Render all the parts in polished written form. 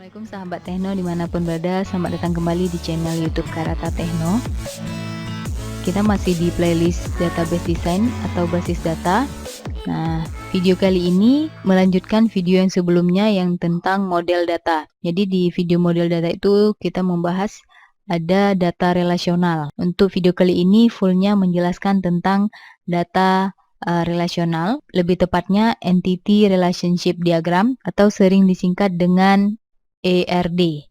Assalamualaikum sahabat Tekno dimanapun berada, selamat datang kembali di channel YouTube Karata Tekno. Kita masih di playlist database design atau basis data. Nah, video kali ini melanjutkan video yang sebelumnya yang tentang model data. Jadi di video model data itu kita membahas ada data relasional. Untuk video kali ini fullnya menjelaskan tentang data relasional, lebih tepatnya Entity Relationship Diagram atau sering disingkat dengan ERD.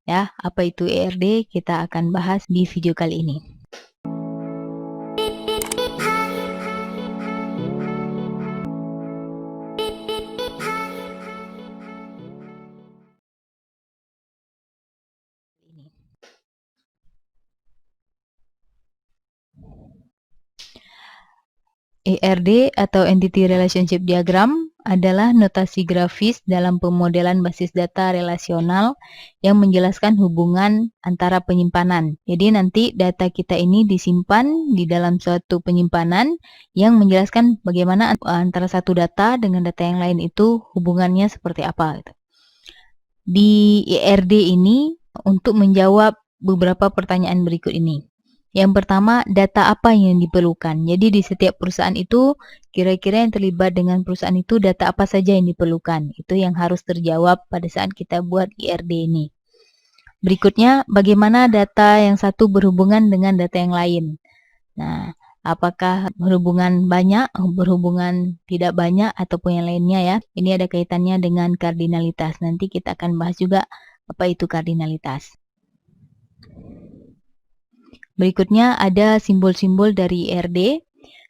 Ya, apa itu ERD? Kita akan bahas di video kali ini. ERD atau Entity Relationship Diagram adalah notasi grafis dalam pemodelan basis data relasional yang menjelaskan hubungan antara penyimpanan. Jadi nanti data kita ini disimpan di dalam suatu penyimpanan yang menjelaskan bagaimana antara satu data dengan data yang lain itu hubungannya seperti apa. Di ERD ini untuk menjawab beberapa pertanyaan berikut ini. Yang pertama, data apa yang diperlukan? Jadi di setiap perusahaan itu, kira-kira yang terlibat dengan perusahaan itu data apa saja yang diperlukan? Itu yang harus terjawab pada saat kita buat ERD ini. Berikutnya, bagaimana data yang satu berhubungan dengan data yang lain? Nah, apakah berhubungan banyak, berhubungan tidak banyak, ataupun yang lainnya ya? Ini ada kaitannya dengan kardinalitas. Nanti kita akan bahas juga apa itu kardinalitas. Berikutnya ada simbol-simbol dari ERD.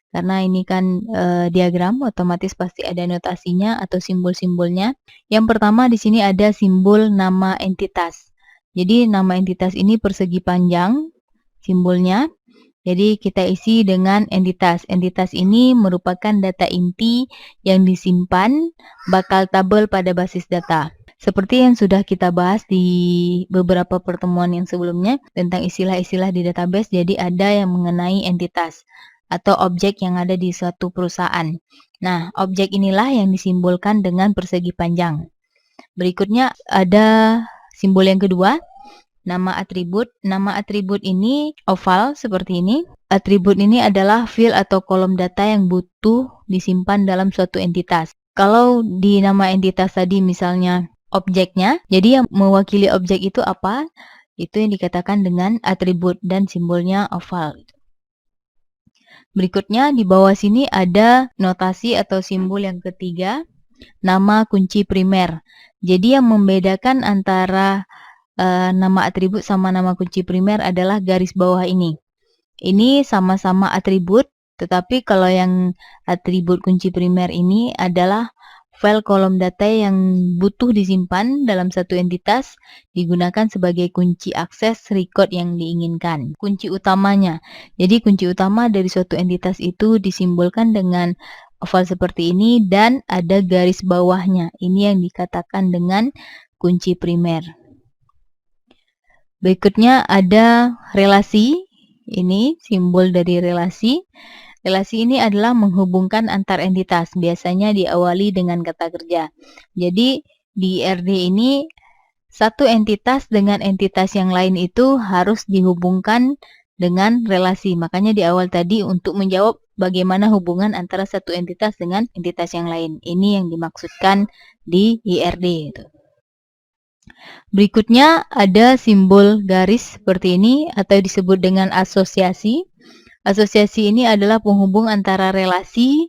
Karena ini kan diagram, otomatis pasti ada notasinya atau simbol-simbolnya. Yang pertama di sini ada simbol nama entitas. Jadi nama entitas ini persegi panjang simbolnya. Jadi kita isi dengan entitas. Entitas ini merupakan data inti yang disimpan bakal tabel pada basis data. Seperti yang sudah kita bahas di beberapa pertemuan yang sebelumnya tentang istilah-istilah di database, jadi ada yang mengenai entitas atau objek yang ada di suatu perusahaan. Nah, objek inilah yang disimbolkan dengan persegi panjang. Berikutnya ada simbol yang kedua, nama atribut. Nama atribut ini oval seperti ini. Atribut ini adalah field atau kolom data yang butuh disimpan dalam suatu entitas. Kalau di nama entitas tadi misalnya objeknya, jadi yang mewakili objek itu apa? Itu yang dikatakan dengan atribut dan simbolnya oval. Berikutnya di bawah sini ada notasi atau simbol yang ketiga, nama kunci primer. Jadi yang membedakan antara nama atribut sama nama kunci primer adalah garis bawah ini. Ini sama-sama atribut, tetapi kalau yang atribut kunci primer ini adalah file kolom data yang butuh disimpan dalam satu entitas digunakan sebagai kunci akses record yang diinginkan. Kunci utamanya. Jadi kunci utama dari suatu entitas itu disimbolkan dengan oval seperti ini dan ada garis bawahnya. Ini yang dikatakan dengan kunci primer. Berikutnya ada relasi. Ini simbol dari relasi. Relasi ini adalah menghubungkan antar entitas, biasanya diawali dengan kata kerja. Jadi di ERD ini satu entitas dengan entitas yang lain itu harus dihubungkan dengan relasi. Makanya di awal tadi untuk menjawab bagaimana hubungan antara satu entitas dengan entitas yang lain. Ini yang dimaksudkan di ERD. Berikutnya ada simbol garis seperti ini atau disebut dengan asosiasi. Asosiasi ini adalah penghubung antara relasi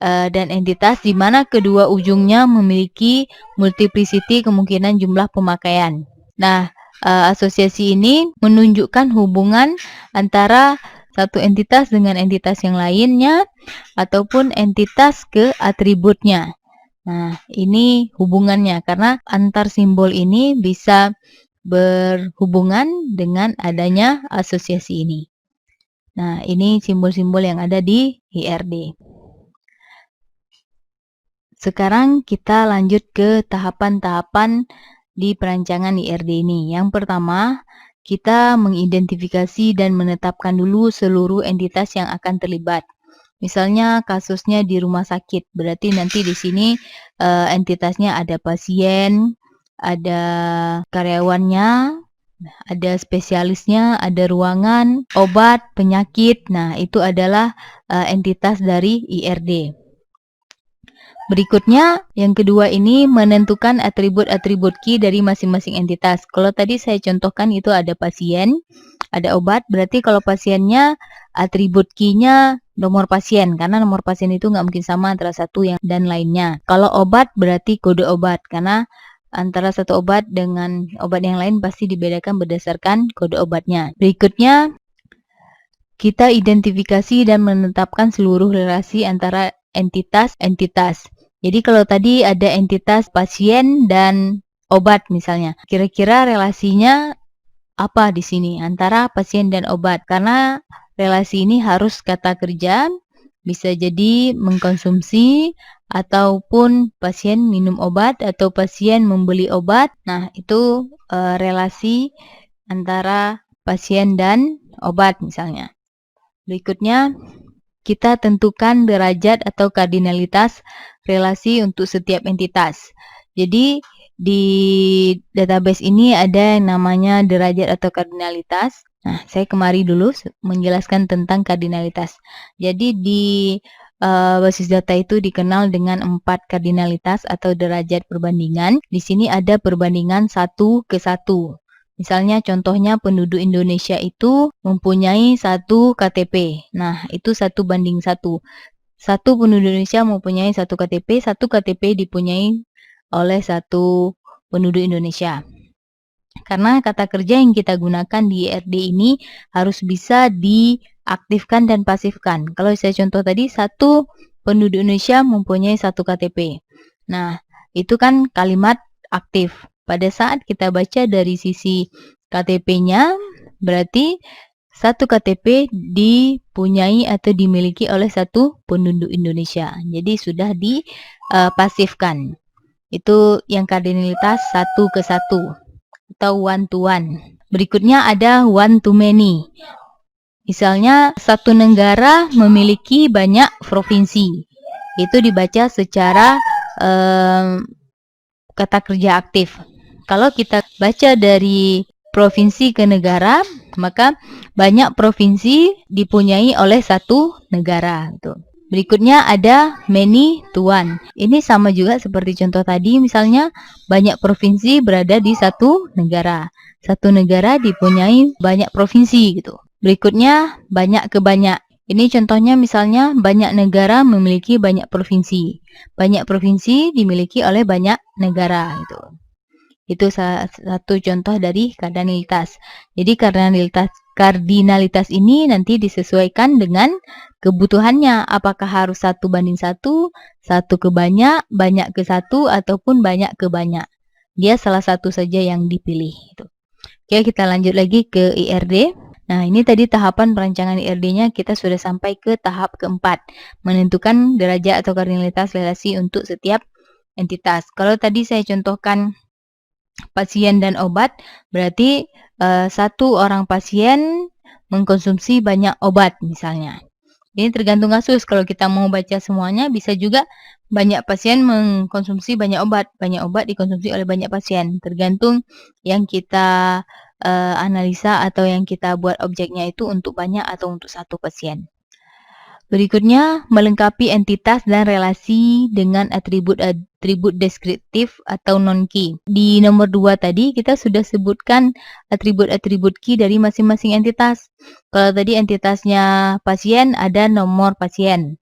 dan entitas di mana kedua ujungnya memiliki multiplicity kemungkinan jumlah pemakaian. Nah, asosiasi ini menunjukkan hubungan antara satu entitas dengan entitas yang lainnya ataupun entitas ke atributnya. Nah, ini hubungannya karena antar simbol ini bisa berhubungan dengan adanya asosiasi ini. Nah, ini simbol-simbol yang ada di ERD. Sekarang kita lanjut ke tahapan-tahapan di perancangan ERD ini. Yang pertama, kita mengidentifikasi dan menetapkan dulu seluruh entitas yang akan terlibat. Misalnya kasusnya di rumah sakit, berarti nanti di sini entitasnya ada pasien, ada karyawannya, ada spesialisnya, ada ruangan, obat, penyakit. Nah, itu adalah entitas dari IRD. Berikutnya, yang kedua ini menentukan atribut-atribut key dari masing-masing entitas. Kalau tadi saya contohkan itu ada pasien, ada obat, berarti kalau pasiennya atribut key-nya nomor pasien, karena nomor pasien itu nggak mungkin sama antara satu yang dan lainnya. Kalau obat berarti kode obat, karena antara satu obat dengan obat yang lain pasti dibedakan berdasarkan kode obatnya. Berikutnya, kita identifikasi dan menetapkan seluruh relasi antara entitas-entitas. Jadi kalau tadi ada entitas pasien dan obat misalnya, kira-kira relasinya apa di sini antara pasien dan obat? Karena relasi ini harus kata kerja, bisa jadi mengkonsumsi, ataupun pasien minum obat, atau pasien membeli obat. Nah, itu relasi antara pasien dan obat misalnya. Berikutnya, kita tentukan derajat atau kardinalitas relasi untuk setiap entitas. Jadi, di database ini ada yang namanya derajat atau kardinalitas. Nah, saya kemari dulu menjelaskan tentang kardinalitas. Jadi, di basis data itu dikenal dengan 4 kardinalitas atau derajat perbandingan. Di sini ada perbandingan 1 ke 1. Misalnya contohnya penduduk Indonesia itu mempunyai 1 KTP. Nah, itu 1:1. Satu penduduk Indonesia mempunyai 1 KTP, 1 KTP dipunyai oleh 1 penduduk Indonesia. Karena kata kerja yang kita gunakan di IRD ini harus bisa diaktifkan dan pasifkan. Kalau saya contoh tadi, 1 penduduk Indonesia mempunyai 1 KTP. Nah, itu kan kalimat aktif. Pada saat kita baca dari sisi KTP-nya, berarti 1 KTP dipunyai atau dimiliki oleh 1 penduduk Indonesia. Jadi sudah dipasifkan. Itu yang kardinalitas 1 ke 1 atau one to one. Berikutnya ada one to many. Misalnya satu negara memiliki banyak provinsi. Itu dibaca secara kata kerja aktif. Kalau kita baca dari provinsi ke negara, maka banyak provinsi dipunyai oleh satu negara. Berikutnya ada many to one. Ini sama juga seperti contoh tadi, misalnya banyak provinsi berada di satu negara. Satu negara dipunyai banyak provinsi gitu. Berikutnya banyak ke banyak. Ini contohnya misalnya banyak negara memiliki banyak provinsi. Banyak provinsi dimiliki oleh banyak negara gitu. Itu satu contoh dari kardinalitas. Jadi kardinalitas ini nanti disesuaikan dengan kebutuhannya. Apakah harus 1:1, 1 ke banyak, banyak ke 1, ataupun banyak ke banyak. Dia salah satu saja yang dipilih. Oke, kita lanjut lagi ke IRD. Nah, ini tadi tahapan perancangan IRD-nya kita sudah sampai ke tahap keempat, menentukan derajat atau kardinalitas relasi untuk setiap entitas. Kalau tadi saya contohkan pasien dan obat, berarti satu orang pasien mengkonsumsi banyak obat misalnya. Ini tergantung kasus. Kalau kita mau baca semuanya, bisa juga banyak pasien mengkonsumsi banyak obat dikonsumsi oleh banyak pasien. Tergantung yang kita analisa atau yang kita buat objeknya itu untuk banyak atau untuk satu pasien. Berikutnya, melengkapi entitas dan relasi dengan atribut deskriptif atau non-key. Di nomor 2 tadi kita sudah sebutkan atribut-atribut key dari masing-masing entitas. Kalau tadi entitasnya pasien, ada nomor pasien.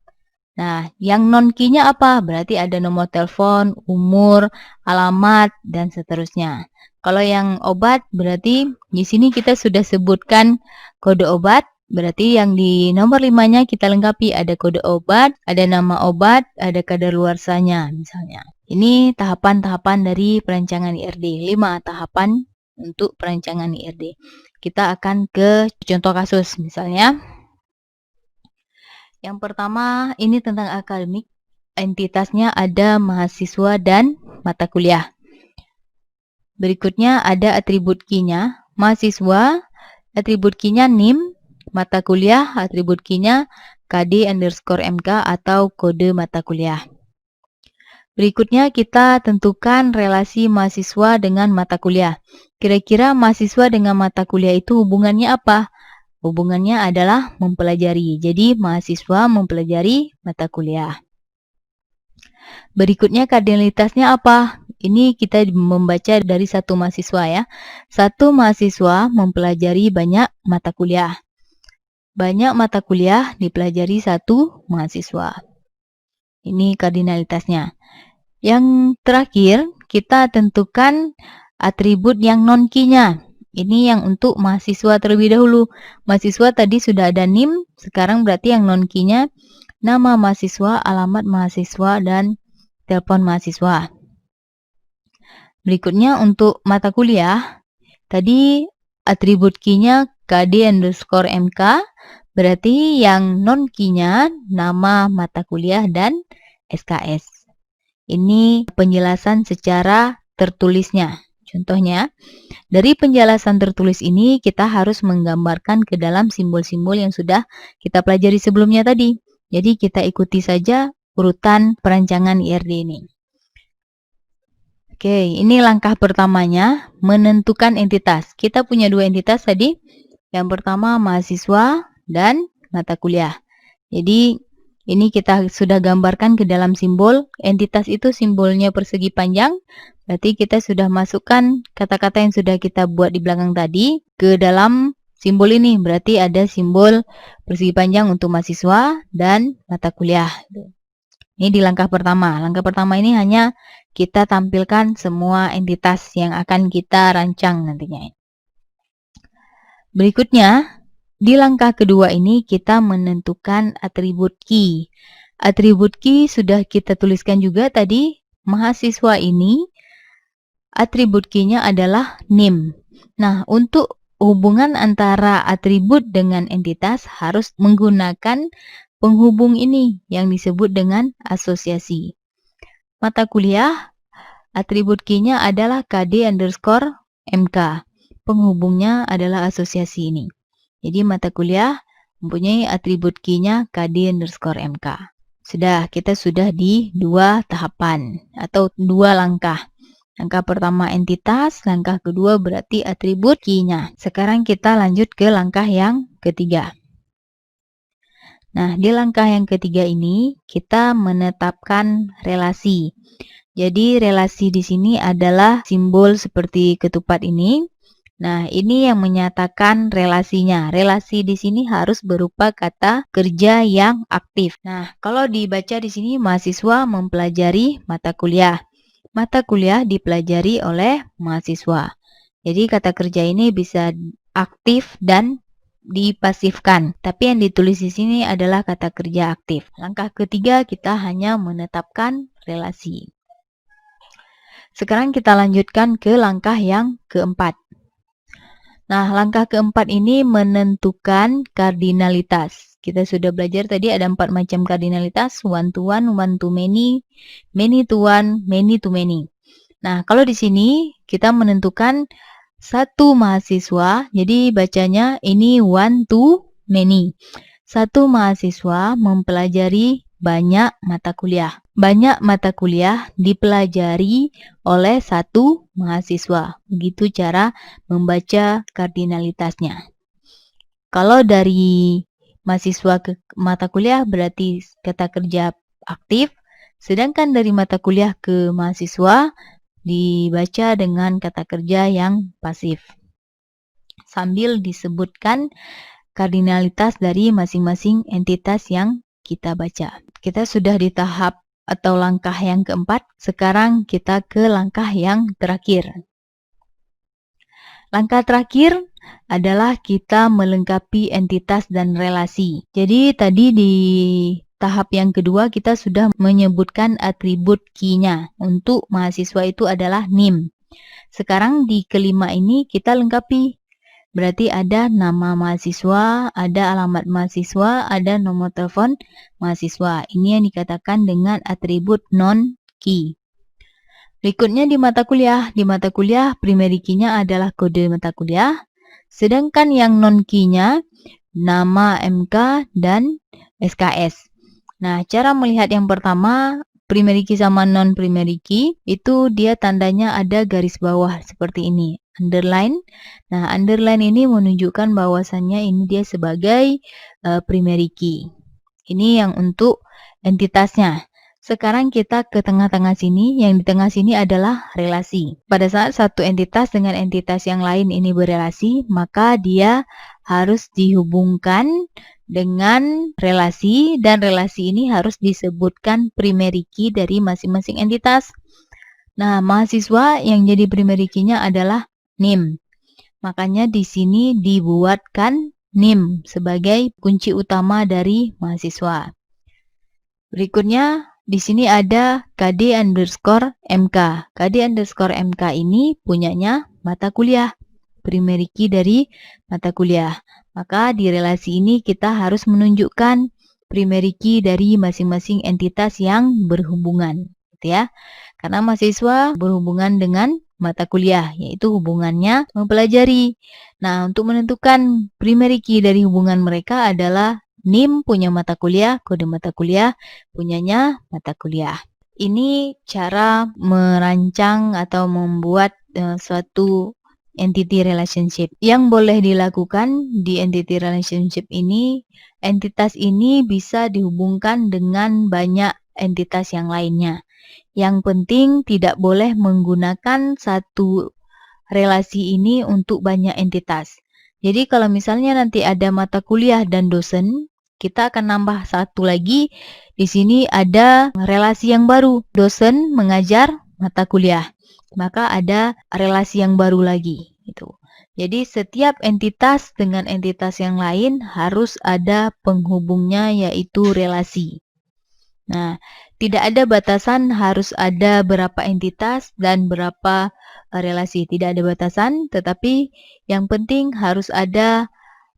Nah, yang non-key-nya apa? Berarti ada nomor telepon, umur, alamat, dan seterusnya. Kalau yang obat, berarti di sini kita sudah sebutkan kode obat. Berarti yang di nomor 5-nya kita lengkapi, ada kode obat, ada nama obat, ada kadaluarsanya misalnya. Ini tahapan-tahapan dari perancangan IRD. 5 tahapan untuk perancangan IRD. Kita akan ke contoh kasus misalnya. Yang pertama ini tentang akademik. Entitasnya ada mahasiswa dan mata kuliah. Berikutnya ada atribut key-nya. Mahasiswa, atribut key-nya NIM. Mata kuliah, atribut key-nya KD_MK atau kode mata kuliah. Berikutnya kita tentukan relasi mahasiswa dengan mata kuliah. Kira-kira mahasiswa dengan mata kuliah itu hubungannya apa? Hubungannya adalah mempelajari. Jadi mahasiswa mempelajari mata kuliah. Berikutnya kardinalitasnya apa? Ini kita membaca dari satu mahasiswa ya. Satu mahasiswa mempelajari banyak mata kuliah. Banyak mata kuliah dipelajari satu mahasiswa. Ini kardinalitasnya. Yang terakhir, kita tentukan atribut yang non-key-nya. Ini yang untuk mahasiswa terlebih dahulu. Mahasiswa tadi sudah ada NIM, sekarang berarti yang non-key-nya nama mahasiswa, alamat mahasiswa, dan telepon mahasiswa. Berikutnya untuk mata kuliah, tadi atribut key-nya KD_MK, berarti yang non-key-nya nama mata kuliah dan SKS. Ini penjelasan secara tertulisnya. Contohnya, dari penjelasan tertulis ini kita harus menggambarkan ke dalam simbol-simbol yang sudah kita pelajari sebelumnya tadi. Jadi kita ikuti saja urutan perancangan IRD ini. Oke, ini langkah pertamanya, menentukan entitas. Kita punya dua entitas tadi. Yang pertama mahasiswa dan mata kuliah. Jadi ini kita sudah gambarkan ke dalam simbol. Entitas itu simbolnya persegi panjang. Berarti kita sudah masukkan kata-kata yang sudah kita buat di belakang tadi ke dalam simbol ini. Berarti ada simbol persegi panjang untuk mahasiswa dan mata kuliah. Ini di langkah pertama. Langkah pertama ini hanya kita tampilkan semua entitas yang akan kita rancang nantinya. Berikutnya, di langkah kedua ini kita menentukan atribut key. Atribut key sudah kita tuliskan juga tadi. Mahasiswa ini atribut key-nya adalah NIM. Nah, untuk hubungan antara atribut dengan entitas harus menggunakan penghubung ini yang disebut dengan asosiasi. Mata kuliah, atribut key-nya adalah KD_MK. Penghubungnya adalah asosiasi ini. Jadi mata kuliah mempunyai atribut key-nya KD_MK. Kita sudah di dua tahapan atau dua langkah. Langkah pertama entitas, langkah kedua berarti atribut key-nya. Sekarang kita lanjut ke langkah yang ketiga. Nah, di langkah yang ketiga ini kita menetapkan relasi. Jadi relasi di sini adalah simbol seperti ketupat ini. Nah, ini yang menyatakan relasinya. Relasi di sini harus berupa kata kerja yang aktif. Nah, kalau dibaca di sini mahasiswa mempelajari mata kuliah. Mata kuliah dipelajari oleh mahasiswa. Jadi kata kerja ini bisa aktif dan dipasifkan. Tapi yang ditulis di sini adalah kata kerja aktif. Langkah ketiga kita hanya menetapkan relasi. Sekarang kita lanjutkan ke langkah yang keempat. Nah, langkah keempat ini menentukan kardinalitas. Kita sudah belajar tadi ada 4 macam kardinalitas, one to one to many to one, many to many. Nah, kalau di sini kita menentukan satu mahasiswa, jadi bacanya ini one to many. Satu mahasiswa mempelajari banyak mata kuliah. Banyak mata kuliah dipelajari oleh satu mahasiswa. Begitu cara membaca kardinalitasnya. Kalau dari mahasiswa ke mata kuliah berarti kata kerja aktif, sedangkan dari mata kuliah ke mahasiswa dibaca dengan kata kerja yang pasif. Sambil disebutkan kardinalitas dari masing-masing entitas yang kita baca. Kita sudah di tahap atau langkah yang keempat, sekarang kita ke langkah yang terakhir. Langkah terakhir adalah kita melengkapi entitas dan relasi. Jadi tadi di tahap yang kedua kita sudah menyebutkan atribut key-nya. Untuk mahasiswa itu adalah NIM. Sekarang di kelima ini kita lengkapi. Berarti ada nama mahasiswa, ada alamat mahasiswa, ada nomor telepon mahasiswa. Ini yang dikatakan dengan atribut non-key. Berikutnya di mata kuliah. Di mata kuliah, primary key-nya adalah kode mata kuliah. Sedangkan yang non-key-nya, nama MK dan SKS. Nah, cara melihat yang pertama, primary key sama non primary key, itu dia tandanya ada garis bawah seperti ini, underline. Nah, underline ini menunjukkan bahwasannya ini dia sebagai primary key. Ini yang untuk entitasnya. Sekarang kita ke tengah-tengah sini, yang di tengah sini adalah relasi. Pada saat satu entitas dengan entitas yang lain ini berelasi, maka dia harus dihubungkan dengan relasi, dan relasi ini harus disebutkan primary key dari masing-masing entitas. Nah, mahasiswa yang jadi primary key-nya adalah NIM. Makanya di sini dibuatkan NIM sebagai kunci utama dari mahasiswa. Berikutnya, di sini ada KD_MK. KD_MK ini punyanya mata kuliah, primary key dari mata kuliah. Maka di relasi ini kita harus menunjukkan primary key dari masing-masing entitas yang berhubungan, gitu ya. Karena mahasiswa berhubungan dengan mata kuliah, yaitu hubungannya mempelajari. Nah, untuk menentukan primary key dari hubungan mereka adalah NIM punya mata kuliah, kode mata kuliah punyanya mata kuliah. Ini cara merancang atau membuat suatu entity relationship. Yang boleh dilakukan di entity relationship ini, entitas ini bisa dihubungkan dengan banyak entitas yang lainnya. Yang penting tidak boleh menggunakan satu relasi ini untuk banyak entitas. Jadi kalau misalnya nanti ada mata kuliah dan dosen, kita akan nambah satu lagi. Di sini ada relasi yang baru, dosen mengajar mata kuliah. Maka ada relasi yang baru lagi, gitu. Jadi setiap entitas dengan entitas yang lain harus ada penghubungnya, yaitu relasi. Nah, tidak ada batasan harus ada berapa entitas dan berapa relasi. Tidak ada batasan, tetapi yang penting harus ada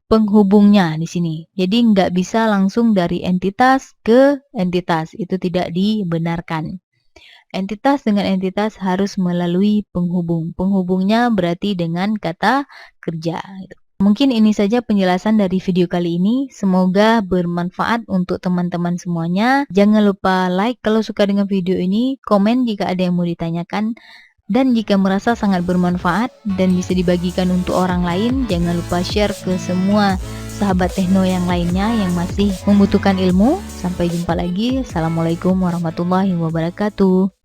penghubungnya di sini. Jadi nggak bisa langsung dari entitas ke entitas. Itu tidak dibenarkan. Entitas dengan entitas harus melalui penghubung. Penghubungnya berarti dengan kata kerja. Mungkin ini saja penjelasan dari video kali ini. Semoga bermanfaat untuk teman-teman semuanya. Jangan lupa like kalau suka dengan video ini, komen jika ada yang mau ditanyakan, dan jika merasa sangat bermanfaat dan bisa dibagikan untuk orang lain, jangan lupa share ke semua sahabat Tekno yang lainnya yang masih membutuhkan ilmu. Sampai jumpa lagi. Assalamualaikum warahmatullahi wabarakatuh.